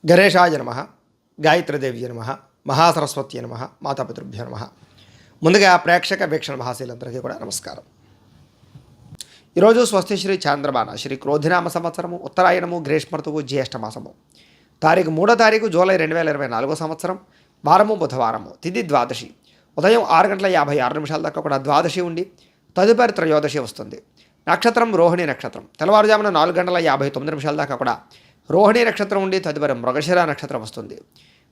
గణేశాయ నమః, గాయత్రీదేవ్య నమః, మహాసరస్వత్యై నమః, మాతాపితృభ్యో నమః. ముందుగా ప్రేక్షక వీక్షణ మహాశీలందరికీ కూడా నమస్కారం. ఈరోజు స్వస్తి శ్రీ చాంద్రమాన శ్రీ క్రోధినామ సంవత్సరము ఉత్తరాయణము గ్రీష్మఋతువు జ్యేష్ఠ మాసము తారీఖు 3 జూలై 2024 సంవత్సరం వారము బుధవారము తిథి ద్వాదశి ఉదయం 6:56 దాకా కూడా ద్వాదశి ఉండి తదుపరి త్రయోదశి వస్తుంది. నక్షత్రం రోహిణి నక్షత్రం తెల్లవారుజామున 4:59 దాకా కూడా రోహిణి నక్షత్రం ఉండి తదుపరి మృగశిర నక్షత్రం వస్తుంది.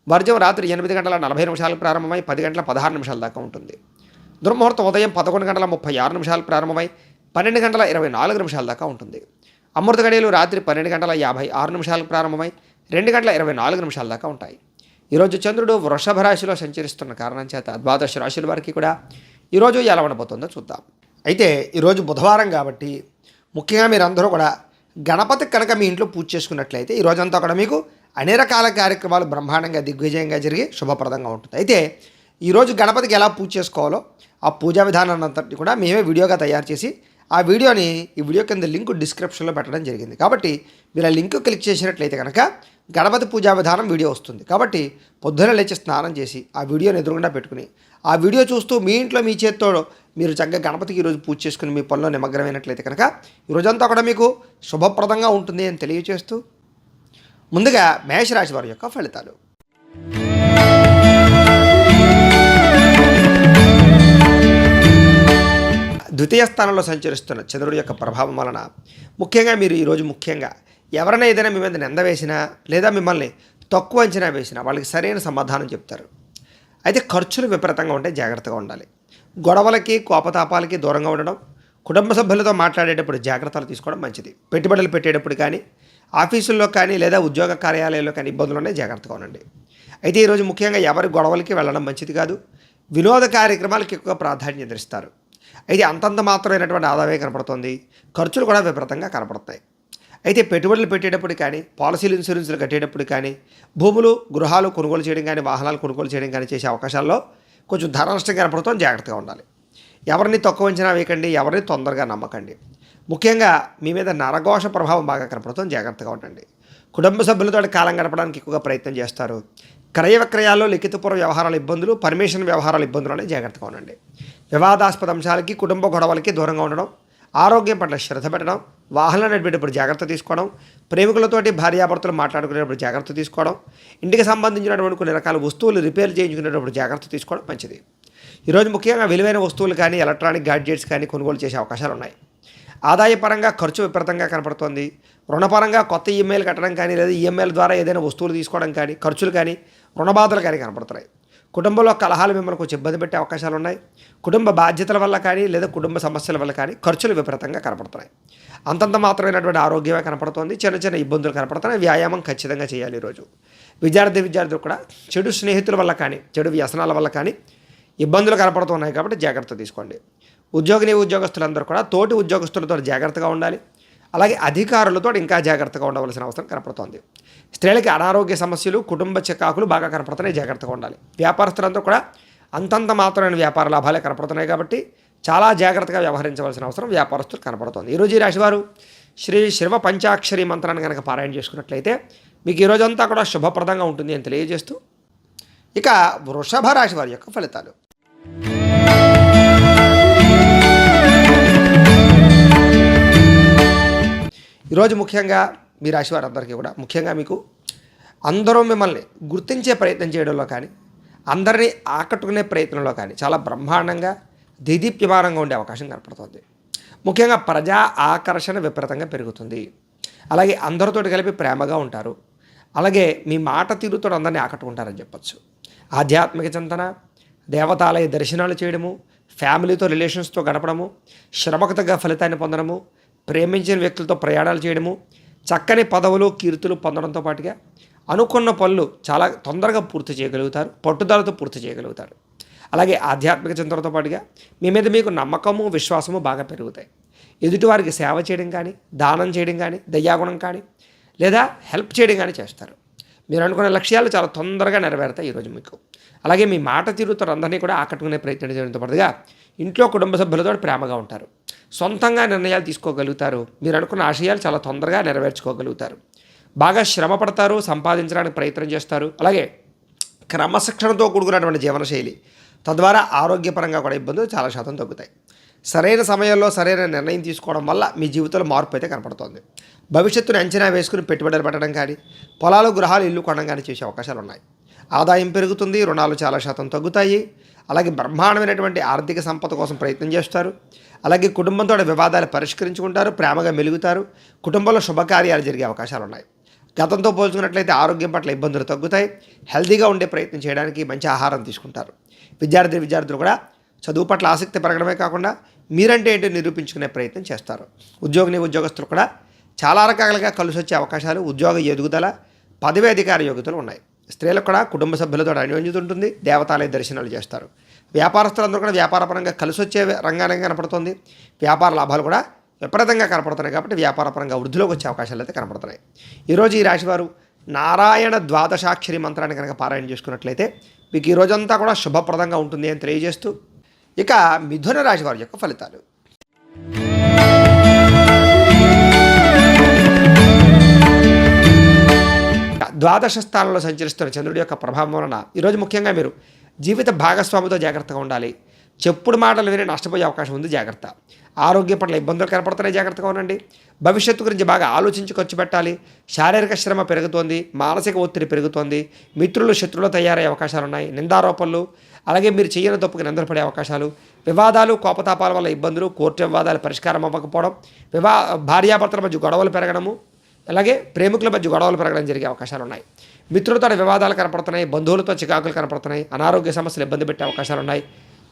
వర్జం రాత్రి 8:40 ప్రారంభమై 10:16 దాకా ఉంటుంది. దుర్ముహూర్తం ఉదయం 11:36 ప్రారంభమై 12:24 దాకా ఉంటుంది. అమృత గడియలు రాత్రి 12:56 ప్రారంభమై 2:24 దాకా ఉంటాయి. ఈరోజు చంద్రుడు వృషభ రాశిలో సంచరిస్తున్న కారణం చేత ద్వాదశ రాశుల వారికి కూడా ఈరోజు ఎలా ఉండబోతుందో చూద్దాం. అయితే ఈరోజు బుధవారం కాబట్టి ముఖ్యంగా మీరందరూ కూడా గణపతి కనుక మీ ఇంట్లో పూజ చేసుకున్నట్లయితే ఈ రోజంతా కూడా మీకు అన్ని రకాల కార్యక్రమాలు బ్రహ్మాండంగా దిగ్విజయంగా జరిగి శుభప్రదంగా ఉంటుంది. అయితే ఈరోజు గణపతికి ఎలా పూజ చేసుకోవాలో ఆ పూజా విధానాన్ని అంతటి కూడా మేమే వీడియోగా తయారు చేసి ఆ వీడియోని ఈ వీడియో కింద లింక్ డిస్క్రిప్షన్లో పెట్టడం జరిగింది. కాబట్టి మీరు ఆ లింక్ క్లిక్ చేసినట్లయితే కనుక గణపతి పూజా విధానం వీడియో వస్తుంది. కాబట్టి పొద్దున లేచి స్నానం చేసి ఆ వీడియోని ఎదురుగుండా పెట్టుకుని ఆ వీడియో చూస్తూ మీ ఇంట్లో మీ చేత్తో మీరు చక్కగా గణపతికి ఈరోజు పూజ చేసుకుని మీ పనిలో నిమగ్నమైనట్లయితే కనుక ఈరోజంతా కూడా మీకు శుభప్రదంగా ఉంటుంది అని తెలియజేస్తూ ముందుగా మేషరాశి వారి యొక్క ఫలితాలు. ద్వితీయ స్థానంలో సంచరిస్తున్న చంద్రుడి యొక్క ప్రభావం వలన ముఖ్యంగా మీరు ఈరోజు ఎవరైనా ఏదైనా మీ మీద నింద వేసినా లేదా మిమ్మల్ని తక్కువ అంచనా వేసినా వాళ్ళకి సరైన సమాధానం చెప్తారు. అయితే ఖర్చులు విపరీతంగా ఉంటే జాగ్రత్తగా ఉండాలి. గొడవలకి కోపతాపాలకి దూరంగా ఉండడం, కుటుంబ సభ్యులతో మాట్లాడేటప్పుడు జాగ్రత్తలు తీసుకోవడం మంచిది. పెట్టుబడులు పెట్టేటప్పుడు కానీ ఆఫీసుల్లో కానీ లేదా ఉద్యోగ కార్యాలయాల్లో కానీ ఇబ్బందులు ఉన్నాయి, జాగ్రత్తగా ఉండండి. అయితే ఈరోజు ముఖ్యంగా ఎవరి గొడవలకి వెళ్ళడం మంచిది కాదు. వినోద కార్యక్రమాలకు ఎక్కువ ప్రాధాన్యత ఇస్తారు. అయితే అంతంత మాత్రమైనటువంటి ఆదాయం కనపడుతుంది, ఖర్చులు కూడా విపరీతంగా కనపడుతున్నాయి. అయితే పెట్టుబడులు పెట్టేటప్పుడు కానీ పాలసీలు ఇన్సూరెన్సులు కట్టేటప్పుడు కానీ భూములు గృహాలు కొనుగోలు చేయడం కానీ వాహనాలు కొనుగోలు చేయడం కానీ చేసే అవకాశాల్లో కొంచెం ధన నష్టం కనపడుతుంది, జాగ్రత్తగా ఉండాలి. ఎవరిని తక్కువ అంచనా వేయకండి, ఎవరిని తొందరగా నమ్మకండి. ముఖ్యంగా మీ మీద నరఘోష ప్రభావం బాగా కనపడుతుంది, జాగ్రత్తగా ఉండండి. కుటుంబ సభ్యులతో కాలం గడపడానికి ఎక్కువగా ప్రయత్నం చేస్తారు. క్రయ విక్రయాల్లో లిఖితపూర్వ వ్యవహారాల ఇబ్బందులు, పర్మిషన్ వ్యవహారాల ఇబ్బందులు అనేవి జాగ్రత్తగా ఉండండి. వివాదాస్పద అంశాలకి కుటుంబ గొడవలకి దూరంగా ఉండడం, ఆరోగ్యం పట్ల శ్రద్ధ పెట్టడం, వాహనాలు నడిపేటప్పుడు జాగ్రత్త తీసుకోవడం, ప్రేమికులతోటి భార్యాభర్తలు మాట్లాడుకునేటప్పుడు జాగ్రత్త తీసుకోవడం, ఇంటికి సంబంధించినటువంటి కొన్ని రకాల వస్తువులు రిపేర్ చేయించుకునేటప్పుడు జాగ్రత్త తీసుకోవడం మంచిది. ఈరోజు ముఖ్యంగా విలువైన వస్తువులు కానీ ఎలక్ట్రానిక్ గాడ్జెట్స్ కానీ కొనుగోలు చేసే అవకాశాలు ఉన్నాయి. ఆదాయపరంగా ఖర్చు విపరీతంగా కనపడుతోంది. రుణపరంగా కొత్త ఈఎంఐలు కట్టడం కానీ లేదా ఈఎంఐల ద్వారా ఏదైనా వస్తువులు తీసుకోవడం కానీ ఖర్చులు కానీ రుణబాధలు కానీ కనపడుతున్నాయి. కుటుంబంలో కలహాలు మిమ్మల్ని కొంచెం ఇబ్బంది పెట్టే అవకాశాలు ఉన్నాయి. కుటుంబ బాధ్యతల వల్ల కానీ లేదా కుటుంబ సమస్యల వల్ల కానీ ఖర్చులు విపరీతంగా కనపడుతున్నాయి. అంతంత మాత్రమైనటువంటి ఆరోగ్యమే కనపడుతోంది, చిన్న చిన్న ఇబ్బందులు కనపడుతున్నాయి. వ్యాయామం ఖచ్చితంగా చేయాలి. ఈరోజు విద్యార్థులు కూడా చెడు స్నేహితుల వల్ల కానీ చెడు వ్యసనాల వల్ల కానీ ఇబ్బందులు కనపడుతున్నాయి. కాబట్టి జాగ్రత్త తీసుకోండి. ఉద్యోగస్తులందరూ కూడా తోటి ఉద్యోగస్తులతో జాగ్రత్తగా ఉండాలి. అలాగే అధికారులతో ఇంకా జాగ్రత్తగా ఉండవలసిన అవసరం కనపడుతోంది. స్త్రీలకి అనారోగ్య సమస్యలు, కుటుంబ చికాకులు బాగా కనపడుతున్నాయి, జాగ్రత్తగా ఉండాలి. వ్యాపారస్తులందరూ కూడా అంతంత మాత్రమైన వ్యాపార లాభాలే కనపడుతున్నాయి. కాబట్టి చాలా జాగ్రత్తగా వ్యవహరించవలసిన అవసరం వ్యాపారస్తులు కనపడుతోంది. ఈరోజు ఈ రాశివారు శ్రీ శివ పంచాక్షరి మంత్రాన్ని కనుక పారాయణ చేసుకున్నట్లయితే మీకు ఈరోజంతా కూడా శుభప్రదంగా ఉంటుంది అని తెలియజేస్తూ ఇక వృషభ రాశి వారి యొక్క ఫలితాలు. ఈరోజు ముఖ్యంగా మీ రాశి వారందరికీ కూడా ముఖ్యంగా మీకు అందరూ మిమ్మల్ని గుర్తించే ప్రయత్నం చేయడంలో కానీ అందరినీ ఆకట్టుకునే ప్రయత్నంలో కానీ చాలా బ్రహ్మాండంగా దేదీప్యమానంగా ఉండే అవకాశం కనపడుతుంది. ముఖ్యంగా ప్రజా ఆకర్షణ విపరీతంగా పెరుగుతుంది. అలాగే అందరితో కలిపి ప్రేమగా ఉంటారు. అలాగే మీ మాట తీరుతో అందరినీ ఆకట్టుకుంటారని చెప్పచ్చు. ఆధ్యాత్మిక చింతన, దేవతాలయ దర్శనాలు చేయడము, ఫ్యామిలీతో రిలేషన్స్తో గడపడము, శ్రమకు తగ్గ ఫలితాన్ని పొందడము, ప్రేమించిన వ్యక్తులతో ప్రయాణాలు చేయడము, చక్కని పదవులు కీర్తులు పొందడంతో పాటుగా అనుకున్న పనులు చాలా తొందరగా పూర్తి చేయగలుగుతారు, పట్టుదలతో పూర్తి చేయగలుగుతారు. అలాగే ఆధ్యాత్మిక చింతనతో పాటుగా మీ మీద మీకు నమ్మకము విశ్వాసము బాగా పెరుగుతాయి. ఎదుటివారికి సేవ చేయడం కానీ దానం చేయడం కానీ దయాగుణం కానీ లేదా హెల్ప్ చేయడం కానీ చేస్తారు. మీరు అనుకున్న లక్ష్యాలు చాలా తొందరగా నెరవేరుతాయి ఈరోజు మీకు. అలాగే మీ మాట తీరుతో అందరినీ కూడా ఆకట్టుకునే ప్రయత్నం చేయడంతో పాటుగా ఇంట్లో కుటుంబ సభ్యులతో ప్రేమగా ఉంటారు. సొంతంగా నిర్ణయాలు తీసుకోగలుగుతారు. మీరు అనుకున్న ఆశయాలు చాలా తొందరగా నెరవేర్చుకోగలుగుతారు. బాగా శ్రమ పడతారు, సంపాదించడానికి ప్రయత్నం చేస్తారు. అలాగే క్రమశిక్షణతో కూడుకున్నటువంటి జీవనశైలి, తద్వారా ఆరోగ్యపరంగా కూడా ఇబ్బందులు చాలా శాతం తగ్గుతాయి. సరైన సమయంలో సరైన నిర్ణయం తీసుకోవడం వల్ల మీ జీవితంలో మార్పు అయితే కనపడుతోంది. భవిష్యత్తును అంచనా వేసుకుని పెట్టుబడులు పెట్టడం కానీ, పొలాలు, గృహాలు, ఇల్లు కొనడం కానీ చేసే అవకాశాలు ఉన్నాయి. ఆదాయం పెరుగుతుంది, రుణాలు చాలా శాతం తగ్గుతాయి. అలాగే బ్రహ్మాండమైనటువంటి ఆర్థిక సంపద కోసం ప్రయత్నం చేస్తారు. అలాగే కుటుంబంతో వివాదాలు పరిష్కరించుకుంటారు, ప్రేమగా మెలుగుతారు. కుటుంబంలో శుభకార్యాలు జరిగే అవకాశాలు ఉన్నాయి. గతంతో పోల్చుకున్నట్లయితే ఆరోగ్యం పట్ల ఇబ్బందులు తగ్గుతాయి. హెల్తీగా ఉండే ప్రయత్నం చేయడానికి మంచి ఆహారం తీసుకుంటారు. విద్యార్థులు కూడా చదువు పట్ల ఆసక్తి పెరగడమే కాకుండా మీరంటే ఏంటో నిరూపించుకునే ప్రయత్నం చేస్తారు. ఉద్యోగస్తులు కూడా చాలా రకాలుగా కలిసి వచ్చే అవకాశాలు, ఉద్యోగ ఎదుగుదల, పదవి అధికార యోగ్యతలు ఉన్నాయి. స్త్రీలకు కూడా కుటుంబ సభ్యులతో అన్యోన్యత ఉంటుంది. దేవతాలయ దర్శనాలు చేస్తారు. వ్యాపారస్తులందరూ కూడా వ్యాపారపరంగా కలిసి వచ్చే రంగానే కనపడుతుంది. వ్యాపార లాభాలు కూడా విపరీతంగా కనపడుతున్నాయి. కాబట్టి వ్యాపారపరంగా వృద్ధిలోకి వచ్చే అవకాశాలు అయితే కనపడుతున్నాయి. ఈరోజు ఈ రాశివారు నారాయణ ద్వాదశాక్షరి మంత్రాన్ని కనుక పారాయణ చేసుకున్నట్లయితే మీకు ఈ రోజంతా కూడా శుభప్రదంగా ఉంటుంది అని తెలియజేస్తూ, ఇక మిథున రాశి వారి యొక్క ఫలితాలు. ద్వాదశ స్థానంలో సంచరిస్తున్న చంద్రుడి యొక్క ప్రభావం వలన ఈరోజు ముఖ్యంగా మీరు జీవిత భాగస్వామితో జాగ్రత్తగా ఉండాలి. చెప్పుడు మాటలు విని నష్టపోయే అవకాశం ఉంది, జాగ్రత్త. ఆరోగ్యం పట్ల ఇబ్బందులు కనపడుతున్నాయి, జాగ్రత్తగా ఉండండి. భవిష్యత్తు గురించి బాగా ఆలోచించి ఖర్చు పెట్టాలి. శారీరక శ్రమ పెరుగుతోంది, మానసిక ఒత్తిడి పెరుగుతోంది. మిత్రులు శత్రువులు తయారయ్యే అవకాశాలు ఉన్నాయి. నిందారోపణలు, అలాగే మీరు చేయని తప్పుకు నిందపడే అవకాశాలు, వివాదాలు, కోపతాపాల వల్ల ఇబ్బందులు, కోర్టు వివాదాలు పరిష్కారం అవ్వకపోవడం, భార్యాభర్తల మధ్య గొడవలు పెరగడము, అలాగే ప్రేమికుల మధ్య గొడవలు పెరగడం జరిగే అవకాశాలు ఉన్నాయి. మిత్రులతో వివాదాలు కనపడుతున్నాయి, బంధువులతో చికాకులు కనపడుతున్నాయి, అనారోగ్య సమస్యలు ఇబ్బంది పెట్టే అవకాశాలు ఉన్నాయి.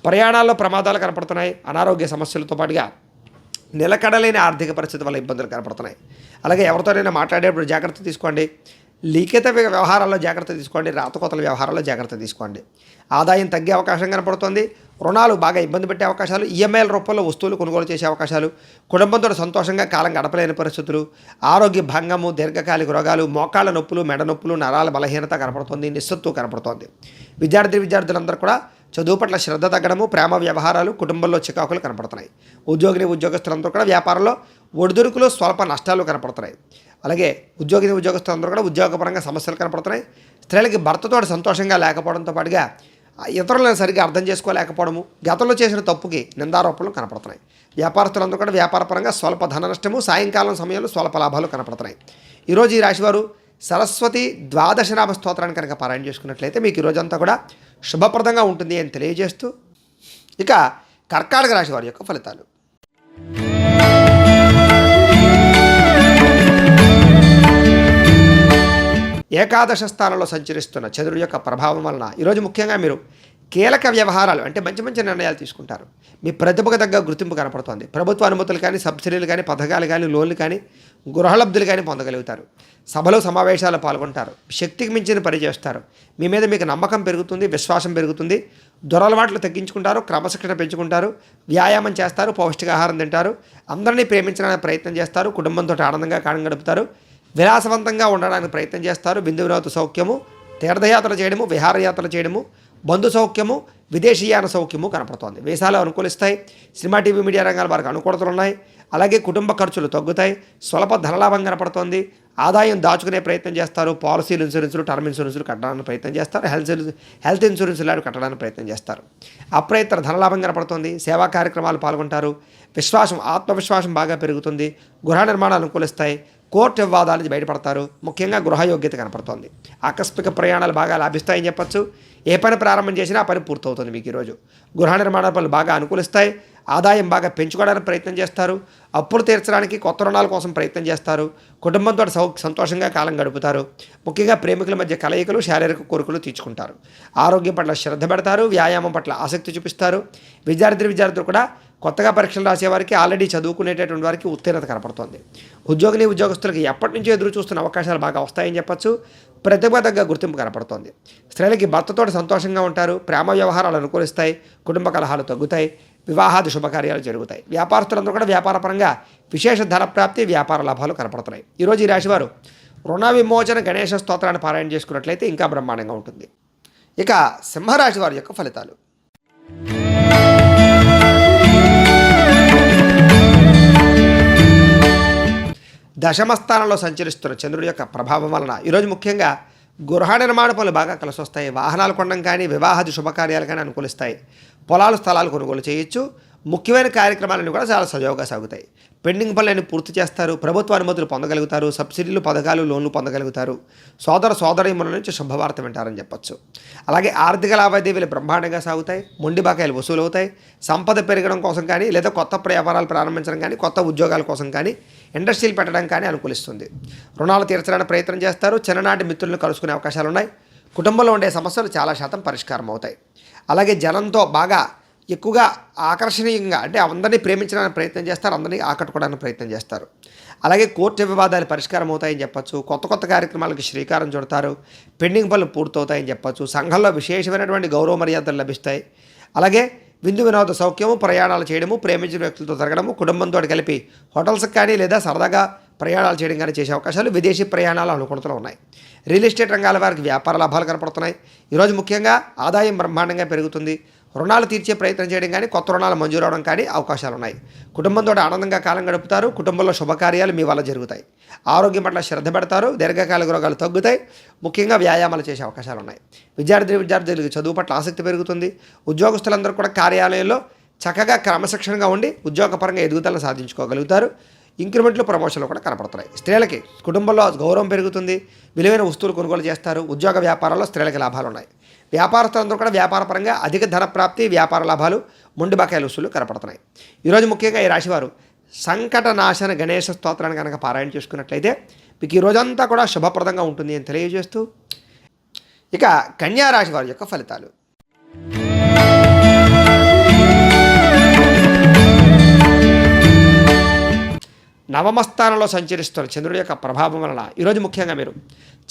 ప్రయాణాల్లో ప్రమాదాలు కనపడుతున్నాయి, అనారోగ్య సమస్యలతో పాటుగా నిలకడలేని ఆర్థిక పరిస్థితి వల్ల ఇబ్బందులు కనపడుతున్నాయి. అలాగే ఎవరితోనైనా మాట్లాడేటప్పుడు జాగ్రత్త తీసుకోండి. లిఖిత వ్యవహారాల్లో జాగ్రత్త తీసుకోండి. రాతకోతల వ్యవహారాల్లో జాగ్రత్త తీసుకోండి. ఆదాయం తగ్గే అవకాశం కనపడుతుంది. రుణాలు బాగా ఇబ్బంది పెట్టే అవకాశాలు, ఈఎంఐల రూపంలో వస్తువులు కొనుగోలు చేసే అవకాశాలు, కుటుంబంతో సంతోషంగా కాలం గడపలేని పరిస్థితులు, ఆరోగ్య భంగము, దీర్ఘకాలిక రోగాలు, మోకాళ్ళ నొప్పులు, మెడ నొప్పులు, నరాల బలహీనత కనపడుతుంది, నిస్సత్తువ కనపడుతోంది. విద్యార్థులందరూ కూడా చదువు పట్ల శ్రద్ధ తగ్గడము, ప్రేమ వ్యవహారాలు, కుటుంబంలో చికాకులు కనపడుతున్నాయి. ఉద్యోగస్తులందరూ కూడా వ్యాపారంలో ఒడిదుడుకులు, స్వల్ప నష్టాలు కనపడుతున్నాయి. అలాగే ఉద్యోగస్తులందరూ కూడా ఉద్యోగపరంగా సమస్యలు కనపడుతున్నాయి. స్త్రీలకి భర్తతో సంతోషంగా లేకపోవడంతో పాటుగా ఇతరులను సరిగ్గా అర్థం చేసుకోలేకపోవడము, గతంలో చేసిన తప్పుకి నిందారోపణలు కనపడుతున్నాయి. వ్యాపారస్తులందరూ కూడా వ్యాపారపరంగా స్వల్ప ధన నష్టము, సాయంకాలం సమయంలో స్వల్ప లాభాలు కనపడుతున్నాయి. ఈరోజు ఈ రాశివారు సరస్వతి ద్వాదశనామ స్తోత్రాన్ని కనుక పారాయణ చేసుకున్నట్లయితే మీకు ఈరోజంతా కూడా శుభప్రదంగా ఉంటుంది అని తెలియజేస్తూ, ఇక కర్కాటక రాశి వారి యొక్క ఫలితాలు. ఏకాదశ స్థానంలో సంచరిస్తున్న చంద్రుడి యొక్క ప్రభావం వలన ఈరోజు ముఖ్యంగా మీరు కీలక వ్యవహారాలు అంటే మంచి మంచి నిర్ణయాలు తీసుకుంటారు. మీ ప్రతిభకు తగ్గ గుర్తింపు కనపడుతోంది. ప్రభుత్వ అనుమతులు కానీ, సబ్సిడీలు కానీ, పథకాలు కానీ, లోన్లు కానీ, గృహలబ్ధులు కానీ పొందగలుగుతారు. సభలో సమావేశాలు పాల్గొంటారు. శక్తికి మించిన పని చేస్తారు. మీ మీద మీకు నమ్మకం పెరుగుతుంది, విశ్వాసం పెరుగుతుంది. దురలవాట్లు తగ్గించుకుంటారు, క్రమశిక్షణ పెంచుకుంటారు, వ్యాయామం చేస్తారు, పౌష్టికాహారం తింటారు, అందరినీ ప్రేమించడానికి ప్రయత్నం చేస్తారు, కుటుంబంతో ఆనందంగా కాలం గడుపుతారు, విలాసవంతంగా ఉండడానికి ప్రయత్నం చేస్తారు. బిందు వినోద సౌఖ్యము, తీర్థయాత్ర చేయడము, విహారయాత్రలు చేయడము, బంధు సౌఖ్యము, విదేశీయాన సౌఖ్యము కనపడుతోంది. వేసాలు అనుకూలిస్తాయి. సినిమా, టీవీ, మీడియా రంగాల వారికి అనుకూలతలు ఉన్నాయి. అలాగే కుటుంబ ఖర్చులు తగ్గుతాయి. స్వల్ప ధనలాభం కనపడుతోంది. ఆదాయం దాచుకునే ప్రయత్నం చేస్తారు. పాలసీలు, ఇన్సూరెన్సులు, టర్మ్ ఇన్సూరెన్సులు కట్టడానికి ప్రయత్నం చేస్తారు. హెల్త్ ఇన్సూరెన్స్ లాంటి కట్టడానికి ప్రయత్నం చేస్తారు. అప్రయత్న ధనలాభం కనపడుతుంది. సేవా కార్యక్రమాలు పాల్గొంటారు. ఆత్మవిశ్వాసం బాగా పెరుగుతుంది. గృహ నిర్మాణాలు అనుకూలిస్తాయి. కోర్టు వివాదాల నుంచి బయటపడతారు. ముఖ్యంగా గృహయోగ్యత కనపడుతోంది. ఆకస్మిక ప్రయాణాలు బాగా లాభిస్తాయని చెప్పచ్చు. ఏ పని ప్రారంభం చేసినా ఆ పని పూర్తవుతుంది. మీకు ఈరోజు గృహ నిర్మాణ పనులు బాగా అనుకూలిస్తాయి. ఆదాయం బాగా పెంచుకోవడానికి ప్రయత్నం చేస్తారు. అప్పులు తీర్చడానికి కొత్త రుణాల కోసం ప్రయత్నం చేస్తారు. కుటుంబంతో సంతోషంగా కాలం గడుపుతారు. ముఖ్యంగా ప్రేమికుల మధ్య కలయికలు, శారీరక కోరికలు తీర్చుకుంటారు. ఆరోగ్యం పట్ల శ్రద్ధ పెడతారు. వ్యాయామం పట్ల ఆసక్తి చూపిస్తారు. విద్యార్థులు కూడా కొత్తగా పరీక్షలు రాసేవారికి, ఆల్రెడీ చదువుకునేటటువంటి వారికి ఉత్తీర్ణత కనపడుతుంది. ఉద్యోగస్తులకు ఎప్పటి నుంచో ఎదురు చూస్తున్న అవకాశాలు బాగా వస్తాయని చెప్పచ్చు. ప్రతిభ తగ్గ గుర్తింపు కనపడుతోంది. స్త్రీలకి భర్తతో సంతోషంగా ఉంటారు. ప్రేమ వ్యవహారాలు అనుకూలిస్తాయి. కుటుంబ కలహాలు తగ్గుతాయి. వివాహాది శుభకార్యాలు జరుగుతాయి. వ్యాపారస్తులందరూ కూడా వ్యాపారపరంగా విశేష ధన ప్రాప్తి, వ్యాపార లాభాలు కనపడుతున్నాయి. ఈరోజు ఈ రాశివారు రుణ విమోచన గణేశ స్తోత్రాన్ని పారాయణ చేసుకున్నట్లయితే ఇంకా బ్రహ్మాండంగా ఉంటుంది. ఇక సింహరాశి వారి యొక్క ఫలితాలు. దశమ స్థానంలో సంచరిస్తున్న చంద్రుడి యొక్క ప్రభావం వలన ఈరోజు ముఖ్యంగా గృహ నిర్మాణ పనులు బాగా కలిసి వస్తాయి. వాహనాలు కొనడం కానీ, వివాహాది శుభకార్యాలు కానీ అనుకూలిస్తాయి. పొలాలు స్థలాలు కొనుగోలు చేయొచ్చు. ముఖ్యమైన కార్యక్రమాలన్నీ కూడా చాలా సజావుగా సాగుతాయి. పెండింగ్ పనులన్నీ పూర్తి చేస్తారు. ప్రభుత్వ అనుమతులు పొందగలుగుతారు. సబ్సిడీలు, పథకాలు, లోన్లు పొందగలుగుతారు. సోదరీమణుల నుంచి శుభవార్త వింటారని చెప్పొచ్చు. అలాగే ఆర్థిక లావాదేవీలు బ్రహ్మాండంగా సాగుతాయి. మొండి బకాయిలు వసూలు అవుతాయి. సంపద పెరగడం కోసం కానీ, లేదా కొత్త వ్యాపారాలు ప్రారంభించడం కానీ, కొత్త ఉద్యోగాల కోసం కానీ, ఇండస్ట్రీలు పెట్టడం కానీ అనుకూలిస్తుంది. రుణాలు తీర్చడానికి ప్రయత్నం చేస్తారు. చిన్ననాటి మిత్రులను కలుసుకునే అవకాశాలు ఉన్నాయి. కుటుంబంలో ఉండే సమస్యలు చాలా శాతం పరిష్కారం అవుతాయి. అలాగే జనంతో బాగా ఎక్కువగా ఆకర్షణీయంగా, అంటే అందరినీ ప్రేమించడానికి ప్రయత్నం చేస్తారు. అందరినీ ఆకట్టుకోవడానికి ప్రయత్నం చేస్తారు. అలాగే కోర్టు వివాదాలు పరిష్కారం అవుతాయని చెప్పచ్చు. కొత్త కార్యక్రమాలకు శ్రీకారం చుడతారు. పెండింగ్ పనులు పూర్తవుతాయని చెప్పచ్చు. సంఘంలో విశేషమైనటువంటి గౌరవ మర్యాదలు లభిస్తాయి. అలాగే విందు వినోద సౌఖ్యము, ప్రయాణాలు చేయడము, ప్రేమించిన వ్యక్తులతో తిరగడము, కుటుంబంతో కలిపి హోటల్స్కి కానీ, లేదా సరదాగా ప్రయాణాలు చేయడం కానీ చేసే అవకాశాలు, విదేశీ ప్రయాణాలు అనుకూలతలు ఉన్నాయి. రియల్ ఎస్టేట్ రంగాల వారికి వ్యాపార లాభాలు కనపడుతున్నాయి. ఈరోజు ముఖ్యంగా ఆదాయం బ్రహ్మాండంగా పెరుగుతుంది. రుణాలు తీర్చే ప్రయత్నం చేయడం కానీ, కొత్త రుణాలు మంజూరు అవడం కానీ అవకాశాలు ఉన్నాయి. కుటుంబంతో ఆనందంగా కాలం గడుపుతారు. కుటుంబంలో శుభకార్యాలు మీ వల్ల జరుగుతాయి. ఆరోగ్యం పట్ల శ్రద్ధ పెడతారు. దీర్ఘకాలిక రోగాలు తగ్గుతాయి. ముఖ్యంగా వ్యాయామాలు చేసే అవకాశాలు ఉన్నాయి. విద్యార్థులకు చదువు పట్ల ఆసక్తి పెరుగుతుంది. ఉద్యోగస్తులందరూ కూడా కార్యాలయంలో చక్కగా క్రమశిక్షణగా ఉండి ఉద్యోగపరంగా ఎదుగుదలను సాధించుకోగలుగుతారు. ఇంక్రిమెంట్లు, ప్రమోషన్లు కూడా కనపడుతున్నాయి. స్త్రీలకి కుటుంబంలో గౌరవం పెరుగుతుంది. విలువైన వస్తువులు కొనుగోలు చేస్తారు. ఉద్యోగ వ్యాపారాల్లో స్త్రీలకి లాభాలు ఉన్నాయి. వ్యాపారస్తులందరూ కూడా వ్యాపారపరంగా అధిక ధన ప్రాప్తి, వ్యాపార లాభాలు, మొండి బకాయిల వస్తువులు కనపడుతున్నాయి. ఈరోజు ముఖ్యంగా ఈ రాశివారు సంకటనాశన గణేశ స్తోత్రాన్ని కనుక పారాయణ చేసుకున్నట్లయితే మీకు ఈ రోజంతా కూడా శుభప్రదంగా ఉంటుంది అని తెలియజేస్తూ, ఇక కన్యా రాశి వారి యొక్క ఫలితాలు. నవమ స్థానంలో సంచరిస్తున్న చంద్రుడి యొక్క ప్రభావం వలన ఈరోజు ముఖ్యంగా మీరు